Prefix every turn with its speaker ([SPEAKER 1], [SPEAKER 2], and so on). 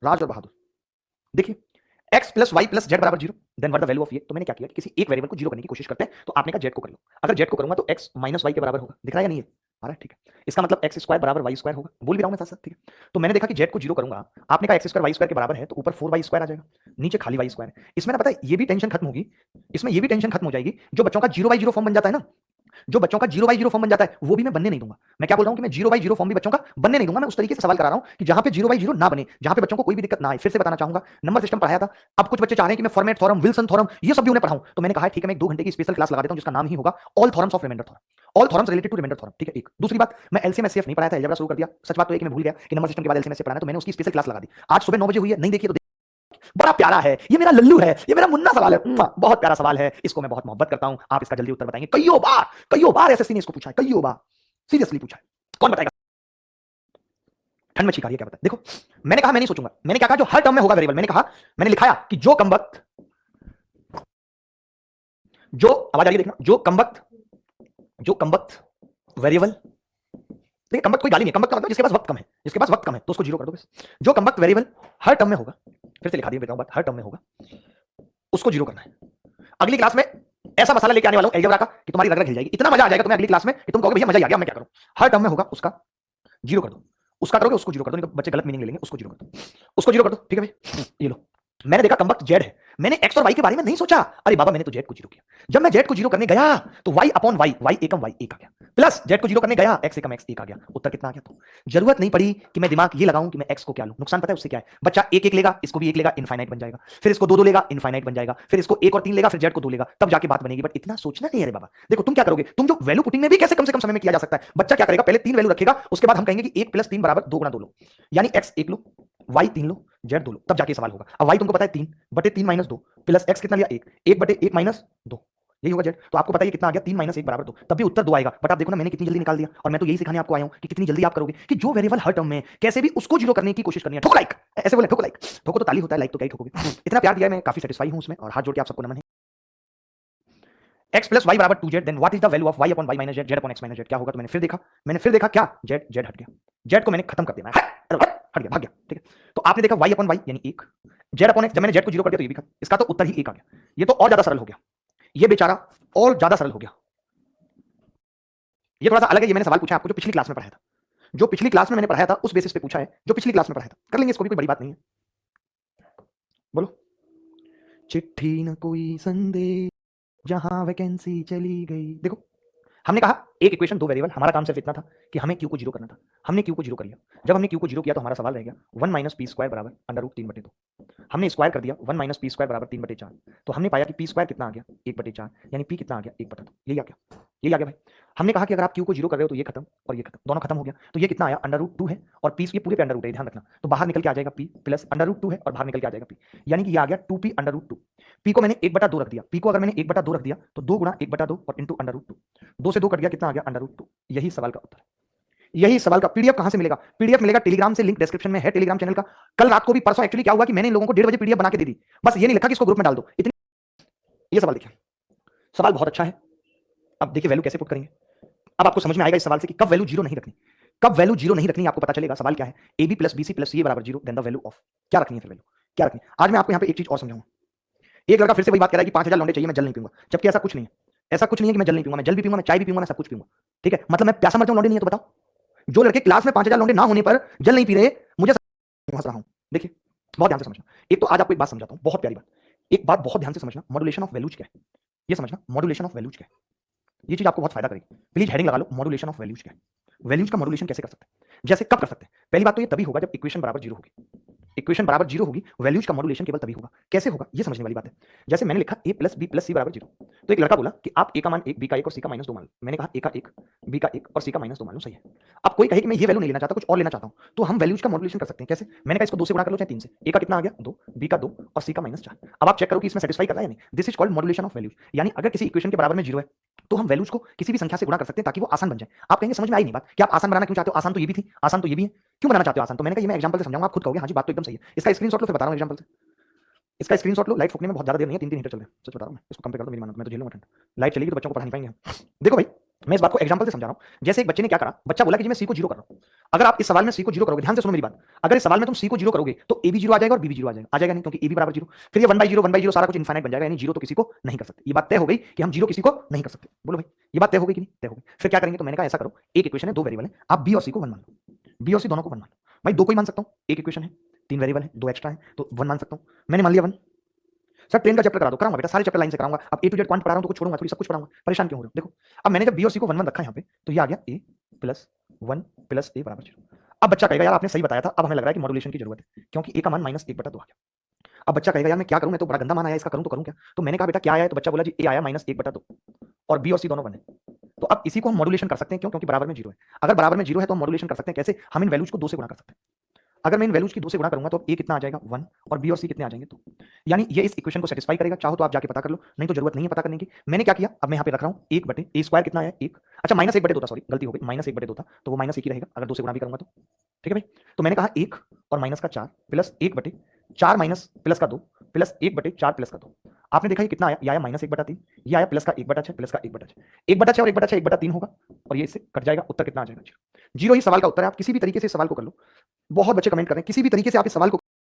[SPEAKER 1] राज और बहादुर। देखिए x plus y plus z बराबर zero, then what the value of ये। तो मैंने क्या किया कि किसी एक वेरिएबल को जीरो करने की कोशिश करते हैं, तो आपने कहा जेड को कर लो। अगर जेड को करूंगा तो x माइनस वाई के बराबर होगा, दिख रहा है या नहीं है? आ रहा है, ठीक है। इसका मतलब एक्स स्क्वायर बराबर वाई स्क्वायर होगा, बोल भी रहा हूं मैं साथ साथ, ठीक है। तो मैंने देखा कि जेड को जीरो करूंगा, आपने कहा एक्स स्क्वायर वाई स्क्वायर के बराबर है, तो ऊपर 4 वाई स्क्वायर आ जाएगा, नीचे खाली वाई स्क्वायर है। इसमें ना पता है ये भी टेंशन खत्म होगी, इसमें ये भी टेंशन खत्म हो जाएगी, जो बच्चों का जीरो बाई जीरो फॉर्म बन जाता है ना, जो बच्चों का जीरो बाई जीरो फॉर्म बन जाता है, वो भी मैं बनने नहीं दूंगा। मैं क्या बोल रहा हूं कि मैं जीरो बाई जीरो फॉर्म भी बच्चों का बनने नहीं दूंगा। मैं उस तरीके से सवाल करा रहा हूं कि जहां पे जीरो बाई जीरो ना बने, जहां पे बच्चों को कोई भी दिक्कत ना आए। फिर से बताना चाहूंगा, नंबर सिस्टम पढ़ाया था, अब कुछ बच्चे चाह रहे हैं कि मैं फॉर्मेट थ्योरम, विल्सन थ्योरम, ये सब भी उन्हें पढ़ाऊं। तो मैंने कहा ठीक है, मैं 2 घंटे की स्पेशल क्लास लगा देता हूं जिसका नाम ही होगा all theorems of remainder theorem, all theorems related to remainder theorem, ठीक है। एक दूसरी बात, मैं एलसीएम एचसीएफ नहीं पढ़ाया था, अलजेब्रा शुरू कर दिया। सच बात तो एक मैं भूल गया कि नंबर सिस्टम के बाद एलसीएम एचसीएफ पढ़ाना, तो मैंने उसकी स्पेशल क्लास लगा दी। आज सुबह 9 बजे हुई है, नहीं देखिए तो बड़ा प्यारा है, ये मेरा लल्लू है, ये मेरा मुन्ना सवाल है, बहुत प्यारा सवाल है, इसको मैं बहुत मोहब्बत करता हूं। आप इसका जल्दी उत्तर बताएंगे। कईयों बार एसएससी ने इसको पूछा है, कईयों बार सीरियसली पूछा है। कौन बताएगा? ठंड में छिका रही है क्या पता। देखो मैंने कहा मैं नहीं सोचूंगा, मैंने क्या कहा, जो हर टर्म में होगा वेरिएबल। मैंने कहा, मैंने लिखाया कि जो कम वक्त, जो आवाज आ रही है देखना, जो कम वक्त वेरिएबल, देखिए कम वक्त कोई गाली नहीं, कम वक्त का मतलब जिसके पास वक्त कम है, जिसके पास वक्त कम है तो उसको जीरो कर दो बस। जो कम वक्त वेरिएबल हर टर्म में होगा, फिर से लिखा दिया बात, हर टर्म में होगा, उसको जीरो करना है। अगली क्लास में ऐसा मसाला लेके आने वाला हूं अलजेब्रा का कि तुम्हारी रगड़ हिल जाएगी, इतना मजा आ जाएगा तुम्हें अगली क्लास में कि तुम कहोगे भैया मजा ही आ गया, मैं क्या करूं। हर टर्म में होगा, उसका जीरो कर दो, उसका करोगे उसको जीरो कर दो, नहीं तो बच्चे गलत मीनिंग ले लेंगे। उसको जीरो कर दो, उसको जीरो कर दो, ठीक है भाई। ये लो, मैंने देखा कम वक्त जेड है, मैंने एक्स और वाई के बारे में नहीं सोचा। अरे बाबा मैंने तो जेड को जीरो किया। जब मैं जेड को जीरो करने गया तो वाई अपॉन वाई, वाई एकम वाई एक आ गया, प्लस जेड को जीरो करने गया एक्स एकम एक्स एक आ गया। उत्तर कितना आ गया? तो जरूरत नहीं पड़ी कि मैं दिमाग ये लगाऊं कि मैं एक्स को क्या लूं। नुकसान पता है उससे क्या है? बच्चा एक एक लेगा, इसको भी एक लेगा, इनफाइनाइट बन जाएगा। फिर इसको दो दो लेगा, इनफाइनाइट बन जाएगा। फिर इसको एक और तीन लेगा, फिर जेड को दो लेगा, तब जाके बात बनेगी। बट इतना सोचना नहीं है रे बाबा। देखो तुम क्या करोगे, तुम जो वैल्यू पुटिंग में भी कैसे कम से कम समय में किया जा सकता है। बच्चा क्या करेगा, पहले 3 वैल्यू रखेगा, उसके बाद हम कहेंगे कि 1 + 3 = 2 × 2 लो, यानी एक्स 1 लो, वाई 3 लो, जेड 2 लो, तब जाके सवाल होगा। अब वाई तुमको पता है 3/3 - 2 प्लस एक्स कितना लिया 1, 1/1 - 2, यही होगा जेड। तो आपको पता है कितना आ गया, 3 - 1 = 2, तब भी उत्तर 2 आएगा। बट आप देखो ना मैंने कितनी जल्दी निकाल दिया। और मैं तो यही सिखाने आपको आया हूं कि कितनी जल्दी आप करोगे कि जो वेरिएबल हर टर्म में कैसे भी उसको जीरो करने की कोशिश करनी है। ठोको लाइक, ऐसे बोले ठोको लाइक, ठोको तो ताली होता है, लाइक तो क्या ही ठोकोगे। इतना प्यार दिया है, मैं काफी सेटिस्फाई हूं उसमें, और हाथ जोड़ के आप सबको नमन है। x + y = 2z, then what is the value of y upon y minus z, z upon x minus z क्या होगा? तो मैंने फिर देखा क्या, z हट गया, z को मैंने खत्म कर दिया, हट गया, भाग गया, ठीक है। तो आपने देखा y अपॉन y यानी 1, z अपॉन x, जब मैंने z को जीरो कर दिया तो ये भी खत्म। इसका तो उत्तर ही 1 आ गया। ये तो और ज्यादा सरल हो गया, ये बेचारा और ज्यादा सरल हो गया। ये थोड़ा सा अलग है, ये मैंने सवाल पूछा आपको जो पिछली क्लास में पढ़ाया था, जो पिछली क्लास में मैंने पढ़ाया था उस बेसिस पे पूछा है, जो पिछली क्लास में पढ़ाया था। कर लेंगे इसको भी, कोई बड़ी बात नहीं है। बोलो, चिट्ठी न कोई संदेश, जहां वैकेंसी चली गई। देखो हमने कहा एक इक्वेशन 2 वेरिएबल, हमारा काम सिर्फ इतना था कि हमें क्यू को जीरो करना था। हमने क्यू को जीरो कर लिया। जब हमने क्यू को जीरो किया तो हमारा सवाल रह गया 1 - p² = √3/2। हमने स्क्वायर कर दिया, 1 - p² = 3/4। तो हमने पाया कि p² कितना आ गया 1/4, यानी p कितना आ गया 1/2। यही आ गया, यही आ गया भाई। हमने कहा कि अगर आप क्यू को जीरो कर रहे हो तो ये खत्म और ये खत्म, दोनों खत्म हो गया। तो ये कितना आया √2 है, और p ये पूरे पे अंडर रूट है, ध्यान रखना। तो बाहर निकल के आ जाएगा p प्लस √2 है और बाहर निकल के आ जाएगा p, यानी कि ये आ गया 2p √2। p को मैंने 1/2 रख दिया, p को अगर मैंने 1/2 रख दिया तो 2 × 1/2 और इंटू √2, 2 से 2 कट गया, कितना आ गया √2। यही सवाल का उत्तर, यही सवाल का पीडीएफ कहां से मिलेगा? पीडीएफ मिलेगा टेलीग्राम से, लिंक डिस्क्रिप्शन में है टेलीग्राम चैनल का। कल रात को भी, परसों एक्चुअली क्या हुआ कि मैंने इन लोगों को 1:30 बजे पीडीएफ बना के दे दी, बस ये नहीं लिखा कि इसको ग्रुप में डाल दो। इतनी, ये सवाल देखिए, सवाल बहुत अच्छा है। अब देखिए वैल्यू कैसे पुट करेंगे। अब आपको समझ में आएगा इस सवाल से कि कब वैल्यू जीरो नहीं रखनी, कब वैल्यू जीरो नहीं रखनी, आपको पता चलेगा। सवाल क्या है, ab + bc + ca = 0, then the value of, क्या रखनी है फिर वैल्यू, क्या रखनी है। आज मैं आपको यहाँ पे एक चीज और समझाऊंगा। एक लड़का फिर से वही बात कह रहा है कि 5000 लौंडे चाहिए, मैं जल नहीं पीऊंगा, जबकि ऐसा कुछ नहीं है। ऐसा कुछ नहीं है कि मैं जल नहीं पीऊंगा, मैं जल भी पीऊंगा, मैं चाय भी पीऊंगा, मैं सब कुछ पीऊंगा, ठीक है। मतलब मैं प्यासा मर जाऊं, लौंडे नहीं है तो बताओ। जो लड़के क्लास में 5000 लौंडे ना होने पर जल नहीं पी रहे, मुझे हंस रहा हूं। देखिए बहुत ध्यान से समझना। एक तो आज आपको एक बात समझाता हूं, बहुत प्यारी बात। एक बात बहुत ध्यान से समझना, मॉड्यूलेशन ऑफ वैल्यूज क्या है, ये समझना। मॉड्यूलेशन ऑफ वैल्यूज क्या है, ये चीज आपको बहुत फायदा करेगी। प्लीज हेडिंग लगा लो, मॉड्यूलेशन ऑफ वैल्यूज क्या है। वैल्यूज का मॉड्यूलेशन कैसे कर सकते हैं, जैसे कब कर सकते हैं? पहली बात तो ये तभी होगा जब इक्वेशन बराबर जीरो होगी। इक्वेशन बराबर जीरो होगी, वैल्यूज का मॉड्यूलेशन केवल तभी होगा। कैसे होगा ये समझने वाली बात है। जैसे मैंने लिखा a + b + c = 0, तो एक लड़का बोला कि आप a का मान 1, b का 1 और c का -2 मान लो। मैंने कहा a का 1, b का 1 और c का -2 मान लो, सही है। अब कोई कहे कि मैं ये वैल्यू नहीं लेना चाहता, कुछ और लेना चाहता हूं, तो हम वैल्यूज का मॉड्यूलेशन कर सकते हैं। कैसे? मैंने कहा इसको 2 से गुणा कर लो चाहे 3 से। a का कितना आ गया 2, b का 2 और c का -4। अब आप चेक करो कि इसमें सेटिस्फाई कर रहा है या नहीं। This is called modulation of values. यानी अगर किसी इक्वेशन के बराबर में जीरो है तो हम वैल्यूज को किसी भी संख्या से गुणा कर सकते हैं ताकि वो आसान बन जाए। आप कहेंगे समझ में आई नहीं बात कि आप आसान बनाना क्यों चाहते हो, आसान तो ये भी थी, आसान तो ये भी है, क्यों बनाना चाहते हो आसान? तो मैंने कहा ये मैं एग्जांपल से समझाऊंगा, आप खुद कहोगे हां जी बात तो एकदम सही है। इसका स्क्रीनशॉट लो, फिर बता रहा हूं एग्जांपल से। इसका स्क्रीनशॉट लो, लाइट फूकने में बहुत ज्यादा देर नहीं है, 3 हीटर चल रहे हैं, सच बता रहा हूं मैं। इसको कम पे कर दो, मेरी मानो, मैं तो झेल लूंगा ठंड। लाइट चलेगी तो बच्चों को पढ़ा नहीं पाएंगे हम। देखो भाई मैं इस बात को एग्जांपल से समझा रहा हूं। जैसे एक बच्चे ने क्या करा, बच्चा बोला कि जी मैं सी को जीरो कर रहा हूं। अगर आप इस सवाल में सी को जीरो करोगे, ध्यान से सुनो मेरी बात, अगर इस सवाल में तुम सी को जीरो करोगे तो ए भी जीरो आ जाएगा और बी भी जीरो आ जाएगा नहीं, क्योंकि ए भी बराबर जीरो। फिर ये 1/0 सारा कुछ इनफाइनाइट बन जाएगा, यानी जीरो तो किसी को नहीं कर सकते। ये बात तय हो गई कि हम जीरो किसी को नहीं कर सकते। बोलो भाई, ये बात तय हो गई कि नहीं? तय हो गई। फिर क्या करेंगे? तो मैंने कहा ऐसा करो, एक इक्वेशन है, दो वेरिएबल है, आप बी और सी को वन मान लो, बी और सी दोनों को वन मान लो। भाई दो को ही मान सकता हूं, एक इक्वेशन है, तीन वेरिएबल है, दो एक्स्ट्रा है, तो वन मान सकता हूं। मैंने मान लिया वन। सर ट्रेन का चैप्टर करा दो, कराऊंगा बेटा, सारे चैप्टर लाइन से कराऊंगा। अब ए टू जेड क्वांट पढ़ा रहा हूं तो कुछ छोड़ूंगा थोड़ी, सब कुछ पढ़ाऊंगा, परेशान क्यों हो रहे हो? देखो, अब मैंने जब बी और सी को वन वन रखा यहाँ पे, तो ये आ गया ए प्लस वन प्लस ए बराबर जीरो। अब बच्चा कहेगा यार आपने सही बताया था, अब हमें लग रहा है कि मॉड्यूलेशन की जरूरत है, क्योंकि ए का मान -1/2 आ गया। अब बच्चा कहेगा यार मैं क्या करूं, मैं तो बड़ा गंदा मान आया इसका, करूं तो करूं क्या? तो मैंने कहा बेटा क्या आया है? तो बच्चा बोला जी ए आया -1/2 और बी और सी दोनों वन है। तो अब इसी को हम मॉड्यूलेशन कर सकते हैं, क्यों? क्योंकि बराबर में जीरो है। अगर बराबर में जीरो है तो हम मॉड्यूलेशन कर सकते हैं कैसे? हम इन वैल्यूज को दो से गुणा कर सकते हैं। अगर मैं इन वैल्यूज की दो से गुणा करूंगा तो अब ए कितना आ जाएगा? वन, और बी और सी कितने आ जाएंगे? 2। यानी ये इस इक्वेशन को सेटिस्फाई करेगा। चाहो तो आप जाके पता कर लो, नहीं तो जरूरत नहीं है पता करने की। मैंने क्या किया, अब मैं यहाँ पे रख रहा हूँ 1/a² कितना आया? 1। अच्छा -1/2 था, सॉरी गलती हो गई, -1/2 था, तो वो माइनस एक ही रहेगा अगर दो से गुणा भी करूंगा तो। ठीक है भाई, तो मैंने कहा 1 और माइनस का 4 प्लस 1/4 माइनस प्लस का 2 प्लस 1/4 प्लस का 2। आपने देखा ये कितना आया? ये आया -1/3, ये आया प्लस का 1/6 प्लस का 1/6, 1/6 और 1/6 1/3 होगा, और ये इससे कट जाएगा। उत्तर कितना आ जाएगा? जीरो। जीरो ही सवाल का उत्तर है। आप किसी भी तरीके से इस सवाल को कर लो। बहुत बच्चे कमेंट कर रहे हैं, किसी भी तरीके से आप इस सवाल को